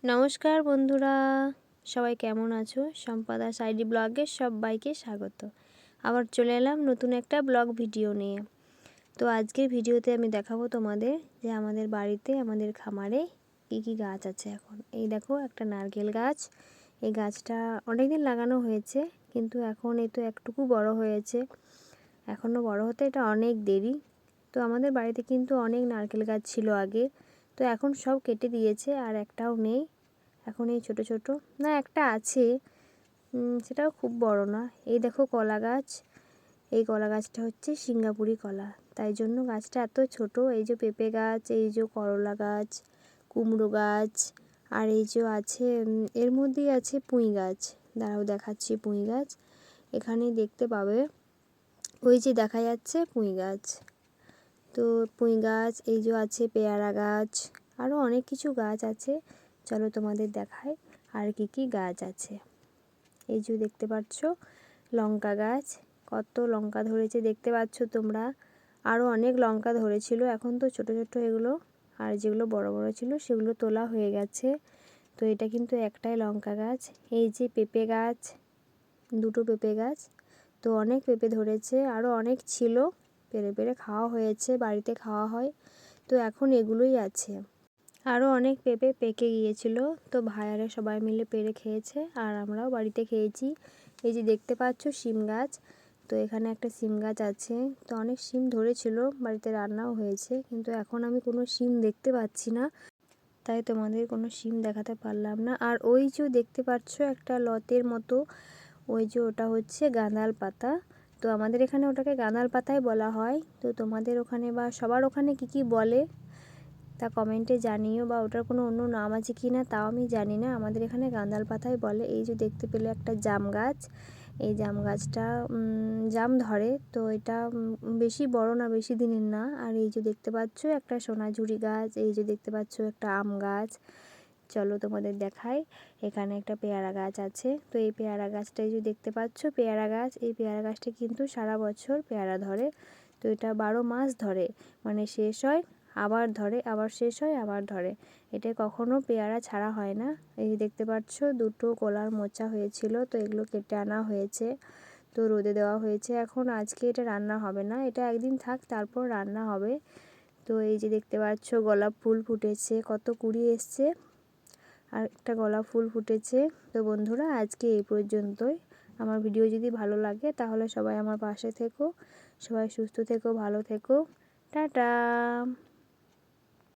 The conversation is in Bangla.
নমস্কার বন্ধুরা, সবাই কেমন আছো? সম্পাদা সাইডি ব্লগে সবাইকে স্বাগত। আবার চলে এলাম নতুন একটা ব্লগ ভিডিও নিয়ে। তো আজকের ভিডিওতে আমি দেখাবো তোমাদের যে আমাদের বাড়িতে, আমাদের খামারে কী কী গাছ আছে এখন। এই দেখো একটা নারকেল গাছ। এই গাছটা অনেকদিন লাগানো হয়েছে, কিন্তু এখন এই তো একটুকু বড় হয়েছে। এখনও বড় হতে এটা অনেক দেরি। তো আমাদের বাড়িতে কিন্তু অনেক নারকেল গাছ ছিল আগে, তো এখন সব কেটে দিয়েছে আর একটাও নেই। এখন এই ছোট ছোট না একটা আছে, সেটাও খুব বড় না। এই দেখো কলা গাছ, এই কলা গাছটা হচ্ছে সিঙ্গাপুরি কলা, তাই জন্য গাছটা এত ছোট। এই যে পেঁপে গাছ, এই যে করলা গাছ, কুমড়ো গাছ, আর এই যে আছে এর মধ্যেই আছে পুঁই গাছ। দাঁড়াও দেখাচ্ছি পুঁই গাছ, এখানেই দেখতে পাবে, ওই যে দেখা যাচ্ছে পুঁই গাছ। তো পুঁই গাছ, এই যে আছে পেয়ারা গাছ, আরও অনেক কিছু গাছ আছে। চলো তোমাদের দেখাই আর কি কি গাছ আছে। এই যে দেখতে পাচ্ছ লঙ্কা গাছ, কত লঙ্কা ধরেছে দেখতে পাচ্ছ তোমরা। আরও অনেক লঙ্কা ধরেছিল, এখন তো ছোট ছোট এগুলো, আর যেগুলো বড় বড় ছিল সেগুলো তোলা হয়ে গেছে। তো এটা কিন্তু একটাই লঙ্কা গাছ। এই যে পেঁপে গাছ, দুটো পেঁপে গাছ, তো অনেক পেঁপে ধরেছে, আরও অনেক ছিল, পেরে পেরে খাওয়া হয়েছে, বাড়িতে খাওয়া হয়। তো এখন এগুলোই আছে। আরও অনেক পেঁপে পেকে গিয়েছিল, তো ভাইয়ারা সবাই মিলে পেরে খেয়েছে আর আমরাও বাড়িতে খেয়েছি। এই যে দেখতে পাচ্ছ শিম গাছ, তো এখানে একটা শিম গাছ আছে। তো অনেক শিম ধরেছিল, বাড়িতে রান্নাও হয়েছে, কিন্তু এখন আমি কোনো শিম দেখতে পাচ্ছি না, তাই তোমাদের কোনো শিম দেখাতে পারলাম না। আর ওই যে দেখতে পাচ্ছ একটা লতের মতো, ওই যে ওটা হচ্ছে গাঁদাল পাতা। তো আমাদের এখানে ওটাকে গাঁদাল পাতাই বলা হয়। তো তোমাদের ওখানে বা সবার ওখানে কি কি বলে তা কমেন্টে জানিও, বা ওটার কোনো অন্য নাম আছে কি না তাও আমি জানি না। আমাদের এখানে গাঁদাল পাতাই বলে। এই যে দেখতে পেলে একটা জাম গাছ, এই জাম গাছটা জাম ধরে, তো এটা বেশি বড় না, বেশি দিনের না। আর এই যে দেখতে পাচ্ছ একটা সোনাঝুরি গাছ, এই যে দেখতে পাচ্ছ একটা আম গাছ। চলো তোমাদের দেখাই, এখানে একটা পেয়ারা গাছ আছে। তো এই পেয়ারা গাছটা এই যে দেখতে পাচ্ছ পেয়ারা গাছ, এই পেয়ারা গাছটা কিন্তু সারা বছর পেয়ারা ধরে। তো এটা 12 মাস ধরে, মানে শেষ হয় আবার ধরে, আবার শেষ হয় আবার ধরে, এটা কখনো পেয়ারা ছাড়া হয় না। এই যে দেখতে পাচ্ছ দুটো কলার মোচা হয়েছিল, তো এগুলো কেটে আনা হয়েছে, তো রোদে দেওয়া হয়েছে। এখন আজকে এটা রান্না হবে না, এটা একদিন থাক তারপর রান্না হবে। তো এই যে দেখতে পাচ্ছ গোলাপ ফুল ফুটেছে, কত কুড়ি এসছে, আর একটা গোলাপ ফুল ফুটেছে। তো বন্ধুরা আজকে এই পর্যন্তই। আমার ভিডিও যদি ভালো লাগে তাহলে সবাই আমার পাশে থেকো, সবাই সুস্থ থেকো, ভালো থেকো, টাটা।